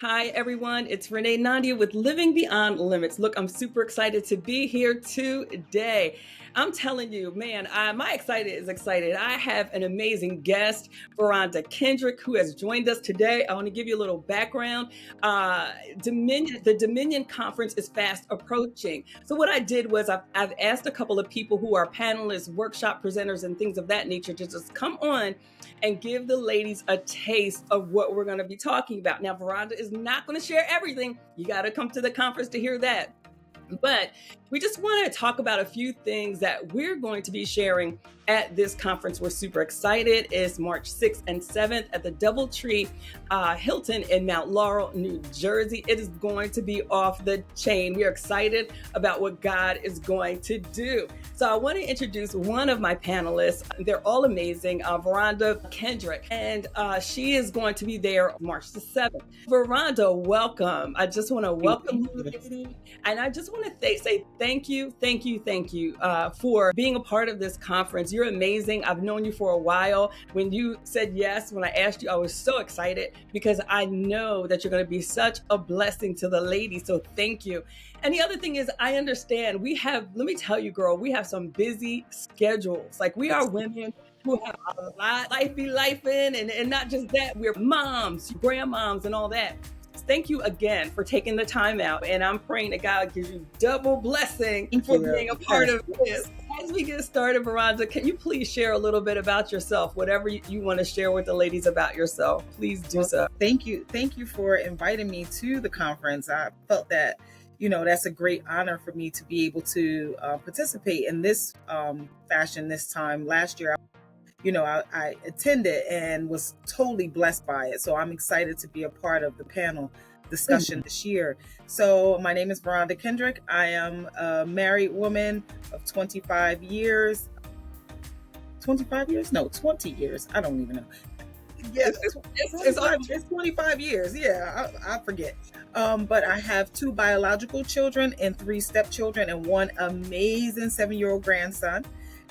Hi, everyone. It's Renee Nadia with Living Beyond Limits. Look, I'm super excited to be here today. I'm telling you, man, my excited is excited. I have an amazing guest, Varonda Kendrick, who has joined us today. I want to give you a little background. The Dominion Conference is fast approaching. So what I did was I've asked a couple of people who are panelists, workshop presenters, and things of that nature to just come on and give the ladies a taste of what we're going to be talking about. Now, Veranda is not going to share everything. You got to come to the conference to hear that. But we just want to talk about a few things that we're going to be sharing at this conference. We're super excited. It's March 6th and 7th at the Doubletree Hilton in Mount Laurel, New Jersey. It is going to be off the chain. We are excited about what God is going to do. So I want to introduce one of my panelists. They're all amazing, Varonda Kendrick, and she is going to be there March the 7th. Varonda, welcome. I just want to welcome you, lady. And I just want to say thank you for being a part of this conference. You're amazing. I've known you for a while. When you said yes, when I asked you, I was so excited because I know that you're going to be such a blessing to the ladies. So thank you. And the other thing is, I understand let me tell you, girl, we have some busy schedules. Like we are women who have a lot, life be lifing, and not just that, we're moms, grandmoms, and all that. Thank you again for taking the time out. And I'm praying that God gives you double blessing for being a part of this. As we get started, Veranda, can you please share a little bit about yourself? Whatever you want to share with the ladies about yourself, please do so. Thank you. Thank you for inviting me to the conference. I felt that, that's a great honor for me to be able to participate in this fashion this time. Last year, I attended and was totally blessed by it. So I'm excited to be a part of the panel discussion this year. So my name is Varonda Kendrick. I am a married woman of 25 years. 25 years? No, 20 years. I don't even know. Yeah, it's 25 years. Yeah, I forget. But I have 2 biological children and 3 stepchildren and one amazing 7-year-old grandson.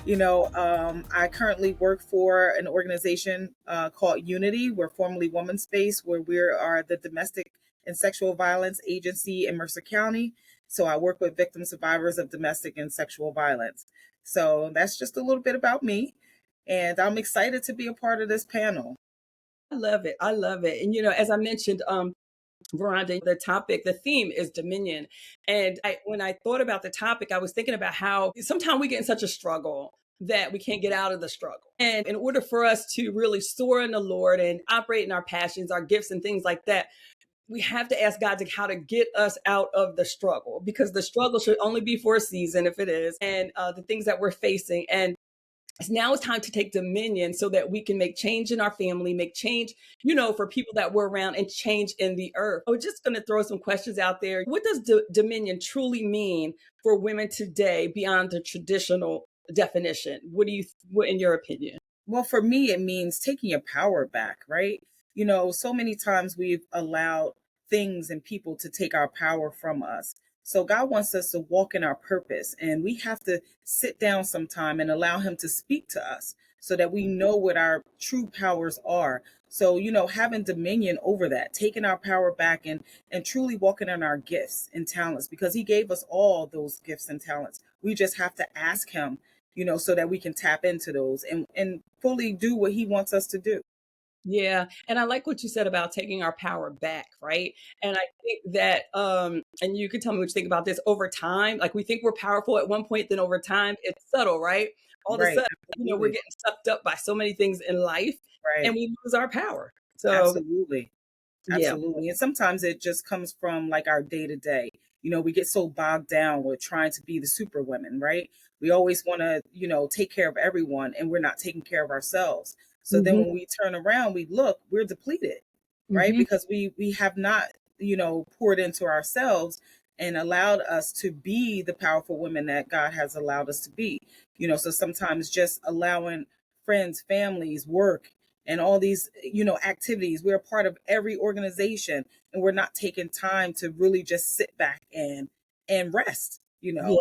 I currently work for an organization called Younity. We're formerly Women's Space, where we are the domestic and sexual violence agency in Mercer County. So I work with victim survivors of domestic and sexual violence. So that's just a little bit about me. And I'm excited to be a part of this panel. I love it. I love it. And, as I mentioned, Veronda, the theme is dominion. And when I thought about the topic, I was thinking about how sometimes we get in such a struggle that we can't get out of the struggle. And in order for us to really soar in the Lord and operate in our passions, our gifts and things like that, we have to ask God how to get us out of the struggle, because the struggle should only be for a season if it is, and the things that we're facing. And now it's time to take dominion so that we can make change in our family, make change, for people that we're around, and change in the earth. We're just going to throw some questions out there. What does dominion truly mean for women today beyond the traditional definition? What in your opinion? Well, for me, it means taking your power back, right? So many times we've allowed things and people to take our power from us. So God wants us to walk in our purpose, and we have to sit down sometime and allow him to speak to us so that we know what our true powers are. So, having dominion over that, taking our power back and truly walking in our gifts and talents, because he gave us all those gifts and talents. We just have to ask him, so that we can tap into those and fully do what he wants us to do. Yeah. And I like what you said about taking our power back, right? And I think that, and you can tell me what you think about this, over time, like we think we're powerful at one point, then over time, it's subtle, right? All of a Right. sudden, we're getting sucked up by so many things in life, and Right. we lose our power. So, Absolutely. yeah. Absolutely. And sometimes it just comes from like our day to day. We get so bogged down with trying to be the super women, right? We always want to, take care of everyone, and we're not taking care of ourselves. So then Hmm. when we turn around, we look, we're depleted, right? Hmm. Because we have not, poured into ourselves and allowed us to be the powerful women that God has allowed us to be. So sometimes just allowing friends, families, work, and all these, activities. We're a part of every organization, and we're not taking time to really just sit back and rest. Yeah.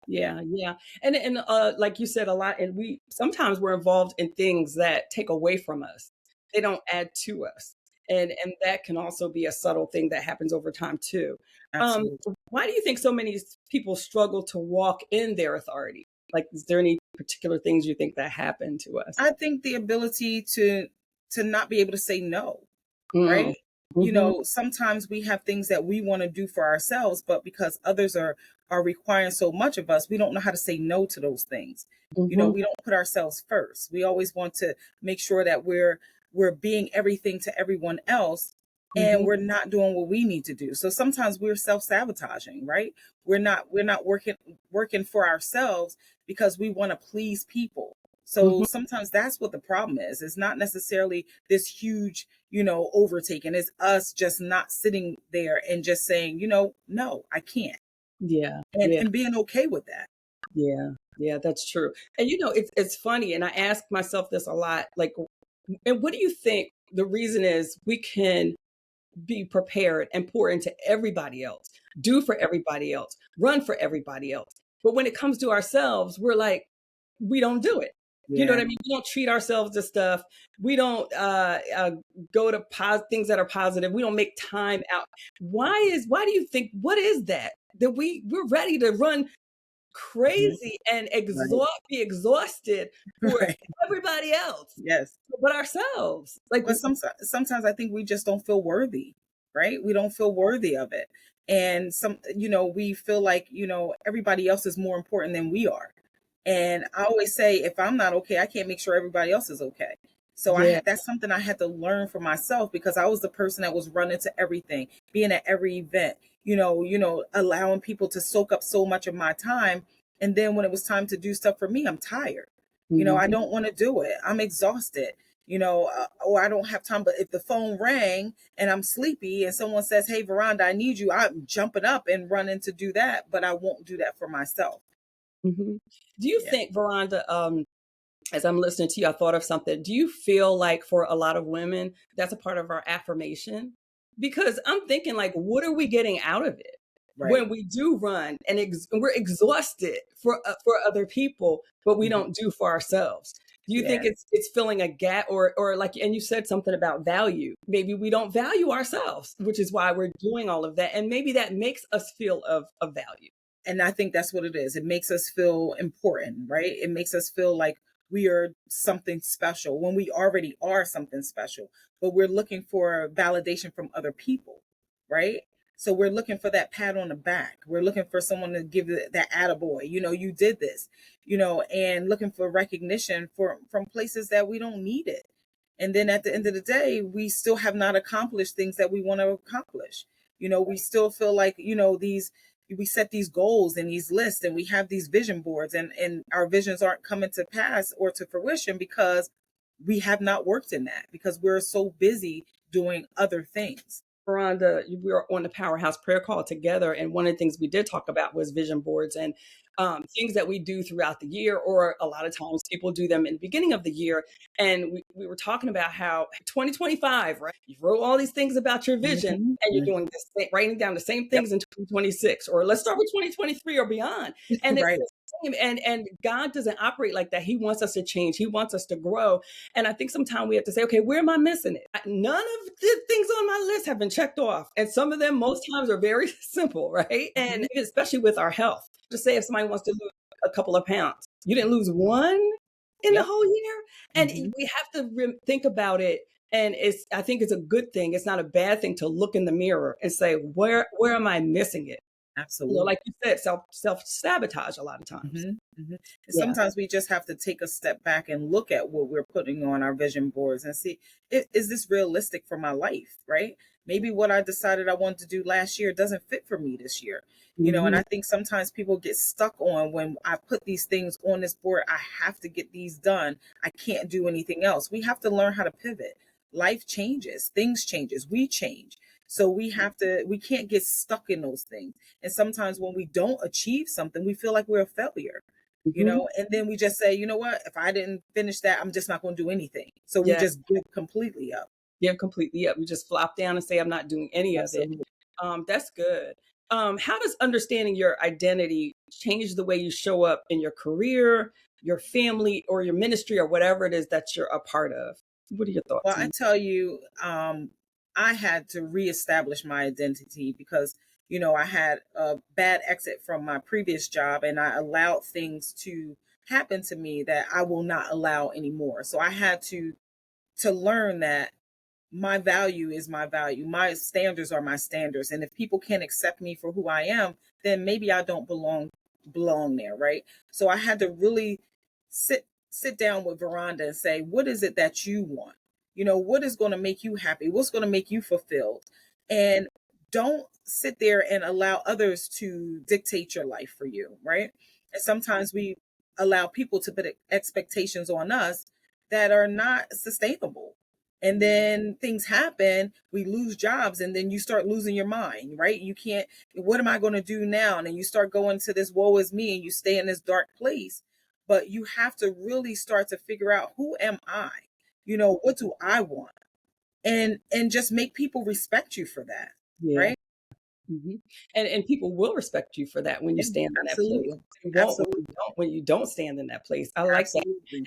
Yeah, yeah. And like you said, a lot, and we're involved in things that take away from us. They don't add to us. And that can also be a subtle thing that happens over time too. Um, Absolutely. why do you think so many people struggle to walk in their authority? Like, is there any particular things you think that happen to us? I think the ability to not be able to say no, Mm. right? Hmm. Sometimes we have things that we want to do for ourselves, but because others are requiring so much of us, we don't know how to say no to those things. Hmm. We don't put ourselves first. We always want to make sure that we're being everything to everyone else, and Hmm. we're not doing what we need to do. So sometimes we're self-sabotaging, right? We're not working for ourselves because we want to please people. So Hmm. sometimes that's what the problem is. It's not necessarily this huge, overtaking. It's us just not sitting there and just saying, no, I can't. Yeah, And yeah, and being okay with that. yeah, yeah. That's true. And it's funny, and I ask myself this a lot. Like, and what do you think the reason is we can be prepared and pour into everybody else, do for everybody else, run for everybody else. But when it comes to ourselves, we're like, we don't do it. You know what Yeah. I mean? We don't treat ourselves to stuff. We don't go to things that are positive. We don't make time out. Why do you think, what is that? That we're ready to run Mhm. crazy and Right. be exhausted for Right. everybody else, Yes. but ourselves. Like, But sometimes I think we just don't feel worthy, right? We don't feel worthy of it. And we feel like, everybody else is more important than we are. And I always say, if I'm not okay, I can't make sure everybody else is okay. So yeah. that's something I had to learn for myself, because I was the person that was running to everything, being at every event, allowing people to soak up so much of my time. And then when it was time to do stuff for me, I'm tired. I Mhm. don't want to do it. I'm exhausted, or I don't have time. But if the phone rang and I'm sleepy and someone says, "Hey, Veranda, I need you," I'm jumping up and running to do that, but I won't do that for myself. Mhm. Do you Yeah. think, Veranda, as I'm listening to you, I thought of something. Do you feel like for a lot of women, that's a part of our affirmation? Because I'm thinking, like, what are we getting out of it Right. when we do run and we're exhausted for other people, but we Mhm. don't do for ourselves? Do you think Yeah. it's filling a gap, or like, and you said something about value. Maybe we don't value ourselves, which is why we're doing all of that, and maybe that makes us feel of value. And I think that's what it is. It makes us feel important, right? It makes us feel like we are something special when we already are something special, but we're looking for validation from other people, right? So we're looking for that pat on the back. We're looking for someone to give that attaboy, you did this, and looking for recognition from places that we don't need it. And then at the end of the day, we still have not accomplished things that we want to accomplish. We still feel like, we set these goals and these lists, and we have these vision boards, and our visions aren't coming to pass or to fruition because we have not worked in that, because we're so busy doing other things. Veronda, we were on the Powerhouse prayer call together, and one of the things we did talk about was vision boards and things that we do throughout the year, or a lot of times people do them in the beginning of the year. And we were talking about how 2025, right? You wrote all these things about your vision, Hmm. and you're doing this, writing down the same Yep. things in 2026, or let's start with 2023 or beyond. And it's Right. the same. And God doesn't operate like that. He wants us to change. He wants us to grow. And I think sometimes we have to say, okay, where am I missing it? None of the things on my list have been checked off. And some of them, most times, are very simple, right? And Hmm. especially with our health. Just say if somebody wants to lose a couple of pounds, you didn't lose one in the Yep. whole year. And Hmm. we have to think about it. And I think it's a good thing. It's not a bad thing to look in the mirror and say, where am I missing it? Absolutely. Like you said, self sabotage a lot of times. Hmm. Hmm. Yeah. Sometimes we just have to take a step back and look at what we're putting on our vision boards and see, is this realistic for my life, right? Maybe what I decided I wanted to do last year doesn't fit for me this year. And Hmm. I think sometimes people get stuck on, when I put these things on this board, I have to get these done. I can't do anything else. We have to learn how to pivot. Life changes, things changes, we change. So we can't get stuck in those things. And sometimes when we don't achieve something, we feel like we're a failure, Hmm. and then we just say, you know what, if I didn't finish that, I'm just not going to do anything. So we Yeah. just give completely up. Give completely up. We just flop down and say, I'm not doing any of it. Absolutely. That's good. How does understanding your identity change the way you show up in your career, your family, or your ministry, or whatever it is that you're a part of? What are your Well, thoughts I on tell you, I had to reestablish my identity because, I had a bad exit from my previous job and I allowed things to happen to me that I will not allow anymore. So I had to learn that my value is my value. My standards are my standards. And if people can't accept me for who I am, then maybe I don't belong there, right? So I had to really sit down with Veranda and say, what is it that you want? What is going to make you happy? What's going to make you fulfilled? And don't sit there and allow others to dictate your life for you, right? And sometimes we allow people to put expectations on us that are not sustainable, and then things happen, we lose jobs, and then you start losing your mind, right? You can't, what am I going to do now? And then you start going to this woe is me, and you stay in this dark place. But you have to really start to figure out, who am I? What do I want? And just make people respect you for that, Yeah. right? Mhm. And people will respect you for that when you Yeah, stand in that place. absolutely. They won't Absolutely. when you don't stand in that place. I like that. Absolutely.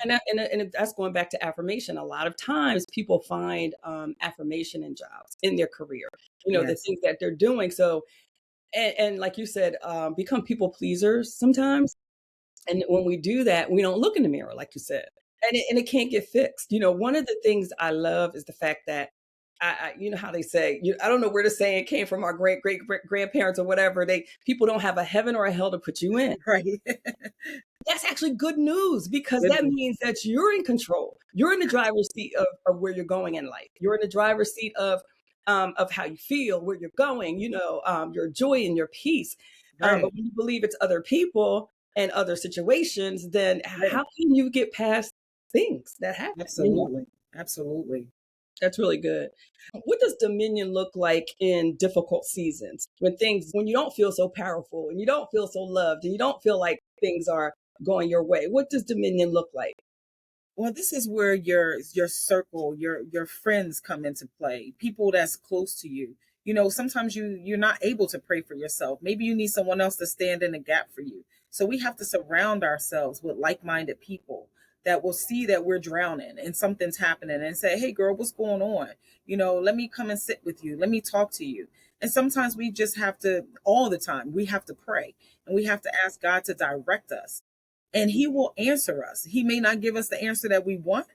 And that's going back to affirmation. A lot of times people find affirmation in jobs, in their career, the Yes. things that they're doing. So, and like you said, become people pleasers sometimes. And when we do that, we don't look in the mirror, like you said, and it can't get fixed. One of the things I love is the fact that you know how they say, I don't know where the saying came from, our great grandparents or whatever. People don't have a heaven or a hell to put you in. Right. That's actually good news because Good that news. means that you're in control. You're in the driver's seat of where you're going in life. You're in the driver's seat of how you feel, where you're going, your joy and your peace. But Right. when you believe it's other people and other situations, then Right. how can you get past things that happen? Absolutely. Absolutely. That's really good. What does dominion look like in difficult seasons when you don't feel so powerful and you don't feel so loved and you don't feel like things are going your way? What does dominion look like? Well, this is where your circle, your friends come into play. People that's close to you. Sometimes you're not able to pray for yourself. Maybe you need someone else to stand in the gap for you. So we have to surround ourselves with like-minded people that will see that we're drowning and something's happening and say, "Hey girl, what's going on? Let me come and sit with you. Let me talk to you." And sometimes we just have to, all the time, we have to pray and we have to ask God to direct us, and he will answer us. He may not give us the answer that we want,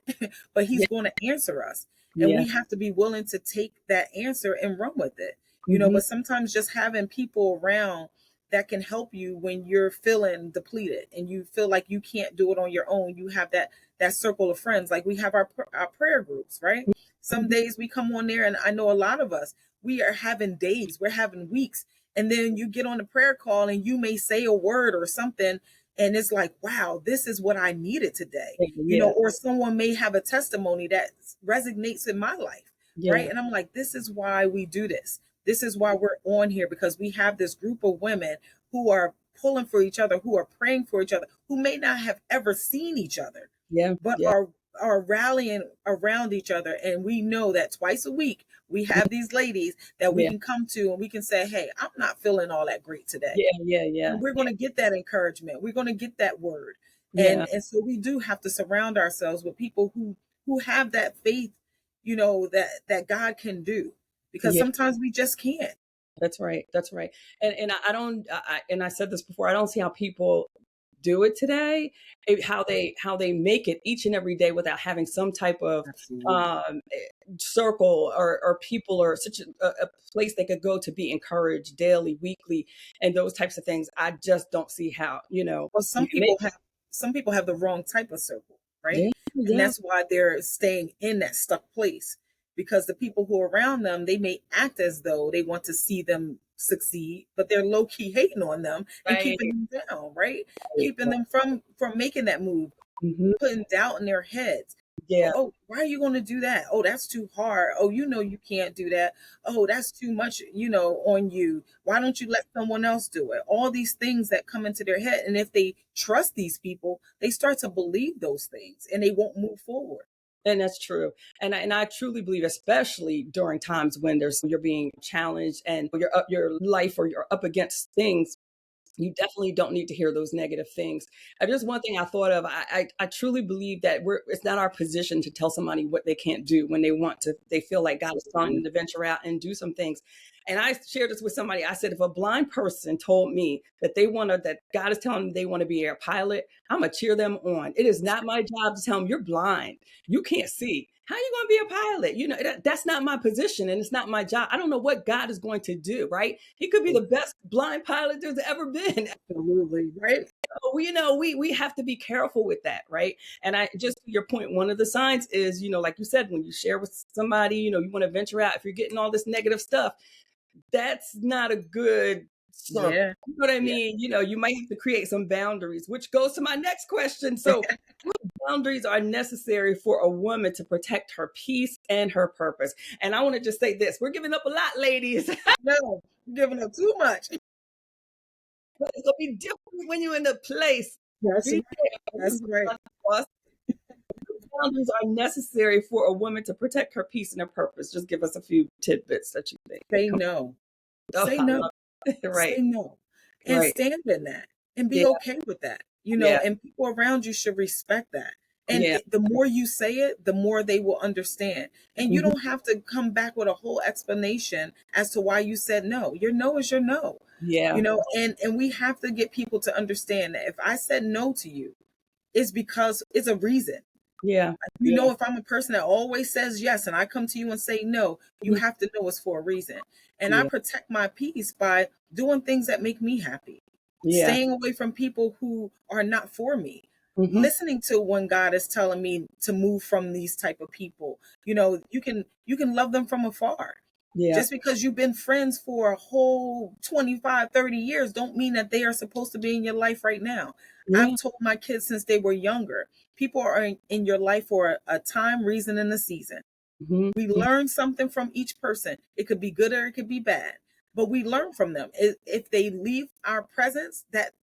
but he's Yeah, going to answer us. And yeah. we have to be willing to take that answer and run with it. Hmm. But sometimes just having people around that can help you when you're feeling depleted and you feel like you can't do it on your own, you have that circle of friends. Like we have our prayer groups, right? Some Hmm. days we come on there, and I know a lot of us, we are having days, we're having weeks, and then you get on the prayer call and you may say a word or something, and it's like, wow, this is what I needed today. Yeah, Or someone may have a testimony that resonates in my life, yeah, right? And I'm like, this is why we do this. This is why we're on here, because we have this group of women who are pulling for each other, who are praying for each other, who may not have ever seen each other, yeah, but yeah, are rallying around each other. And we know that twice a week we have these ladies that we yeah, can come to, and we can say, hey, I'm not feeling all that great today. yeah, yeah, yeah, And we're going to get that encouragement, we're going to get that word. and yeah, and so we do have to surround ourselves with people who have that faith, that God can do, because yeah. sometimes we just can't. That's right. That's right. And I don't. And I said this before. I don't see how people do it today. How they make it each and every day without having some type of Absolutely. um, circle or people or such a place they could go to be encouraged daily, weekly, and those types of things. I just don't see how Well, you can make it. some people have the wrong type of circle, right? Yeah, And yeah, that's why they're staying in that stuck place, because the people who are around them, they may act as though they want to see them succeed, but they're low key hating on them and right, keeping them down, right? right, Keeping right. them from making that move, Hmm. putting doubt in their heads. Yeah, Oh, why are you going to do that? Oh, that's too hard. Oh, you can't do that. Oh, that's too much, on you. Why don't you let someone else do it? All these things that come into their head. And if they trust these people, they start to believe those things and they won't move forward. and that's true. And I truly believe, especially during times when you're being challenged and your life or you're up against things. You definitely don't need to hear those negative things. Just one thing I thought of, I truly believe that it's not our position to tell somebody what they can't do when they feel like God is telling them to venture out and do some things. And I shared this with somebody. I said, if a blind person told me that God is telling them they want to be a pilot, I'm going to cheer them on. It is not my job to tell them you're blind. You can't see. How are you going to be a pilot? That's not my position, and it's not my job. I don't know what God is going to do, right? He could be the best blind pilot there's ever been. Absolutely, right? So, we have to be careful with that, right? And I just to your point, one of the signs is, like you said, when you share with somebody, you want to venture out, if you're getting all this negative stuff, that's not a good circle. Yeah. You know what I mean? You might have to create some boundaries, which goes to my next question. So, what boundaries are necessary for a woman to protect her peace and her purpose? And I want to just say this: we're giving up a lot, ladies. No, you're giving up too much. But it's gonna be different when you're in the place. That's right. That's right. Boundaries are necessary for a woman to protect her peace and her purpose. Just give us a few tidbits that you think. Say no. Oh, Say no. Right. Say no. And Right. stand in that and be okay with that. And people around you should respect that. And the more you say it, the more they will understand. And you don't have to come back with a whole explanation as to why you said no. Your no is your no. Yeah. And we have to get people to understand that if I said no to you, it's because it's a reason. Yeah. If I'm a person that always says yes and I come to you and say no, you have to know it's for a reason. And I protect my peace by doing things that make me happy. Staying away from people who are not for me. Listening to when God is telling me to move from these type of people. You can love them from afar. Just because you've been friends for a whole 25, 30 years don't mean that they are supposed to be in your life right now. I've told my kids since they were younger, people are in your life for a time, reason, and a season. We learn something from each person. It could be good or it could be bad, but we learn from them. If they leave our presence,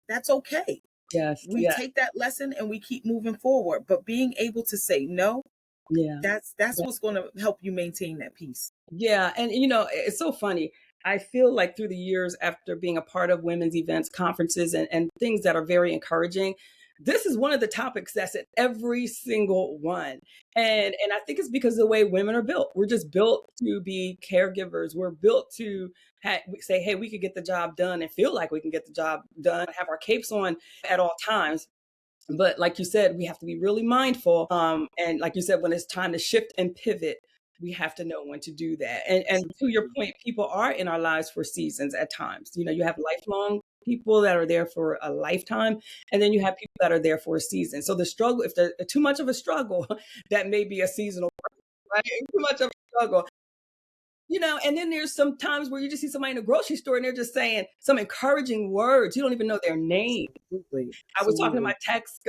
that's okay. Yes. We take that lesson and we keep moving forward. But being able to say no, that's what's going to help you maintain that peace. Yeah. And, it's so funny. I feel like through the years after being a part of women's events, conferences, and things that are very encouraging, this is one of the topics that's at every single one. And I think it's because of the way women are built. We're just built to be caregivers. We're built to say, hey, we could get the job done and feel like we can get the job done, have our capes on at all times. But like you said, we have to be really mindful. And like you said, when it's time to shift and pivot, we have to know when to do that. And to your point, people are in our lives for seasons at times. You have lifelong people that are there for a lifetime, and then you have people that are there for a season. So the struggle, if there's too much of a struggle, that may be a seasonal, right? Too much of a struggle. And then there's some times where you just see somebody in a grocery store and they're just saying some encouraging words. You don't even know their name. Absolutely. I was talking to my tax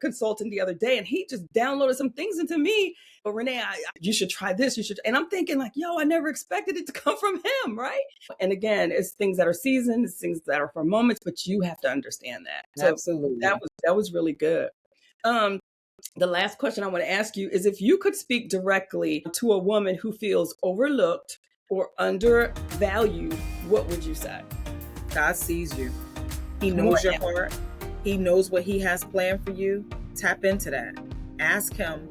consultant the other day, and he just downloaded some things into me. But Renee, you should try this. You should. And I'm thinking like, I never expected it to come from him, right? And again, it's things that are seasoned, it's things that are for moments, but you have to understand that. So absolutely. That was really good. The last question I want to ask you is if you could speak directly to a woman who feels overlooked or undervalued, what would you say? God sees you. He knows your heart. He knows what he has planned for you. Tap into that. Ask him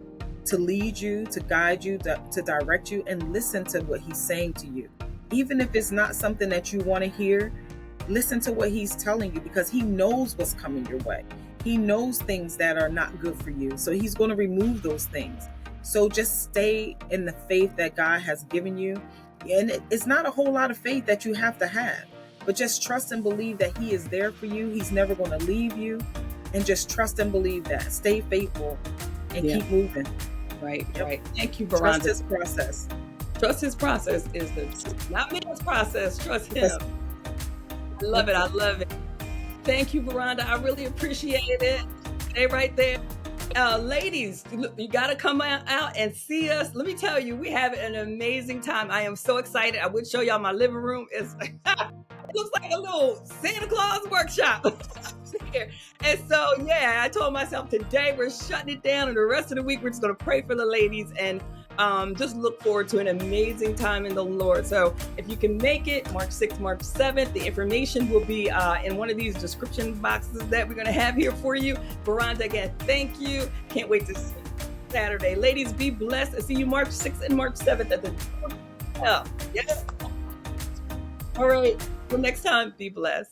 to lead you, to guide you, to direct you, and listen to what he's saying to you. Even if it's not something that you want to hear, listen to what he's telling you because he knows what's coming your way. He knows things that are not good for you. So he's going to remove those things. So just stay in the faith that God has given you. And it's not a whole lot of faith that you have to have, but just trust and believe that he is there for you. He's never going to leave you. And just trust and believe that. Stay faithful and keep moving. Right. Thank you, Varonda. Trust his process. Trust his process is not man's process. Trust him. I love it. Thank you, Varonda. I really appreciate it. Stay right there. Ladies, you got to come out and see us. Let me tell you, we have an amazing time. I am so excited. I would show y'all my living room. It looks like a little Santa Claus workshop. And so, I told myself today we're shutting it down, and the rest of the week we're just going to pray for the ladies and Just look forward to an amazing time in the Lord. So if you can make it, March 6th, March 7th, the information will be in one of these description boxes that we're going to have here for you. Varonda, again, thank you. Can't wait to see you Saturday. Ladies, be blessed. I see you March 6th and March 7th at the Yes. All right. Till next time, be blessed.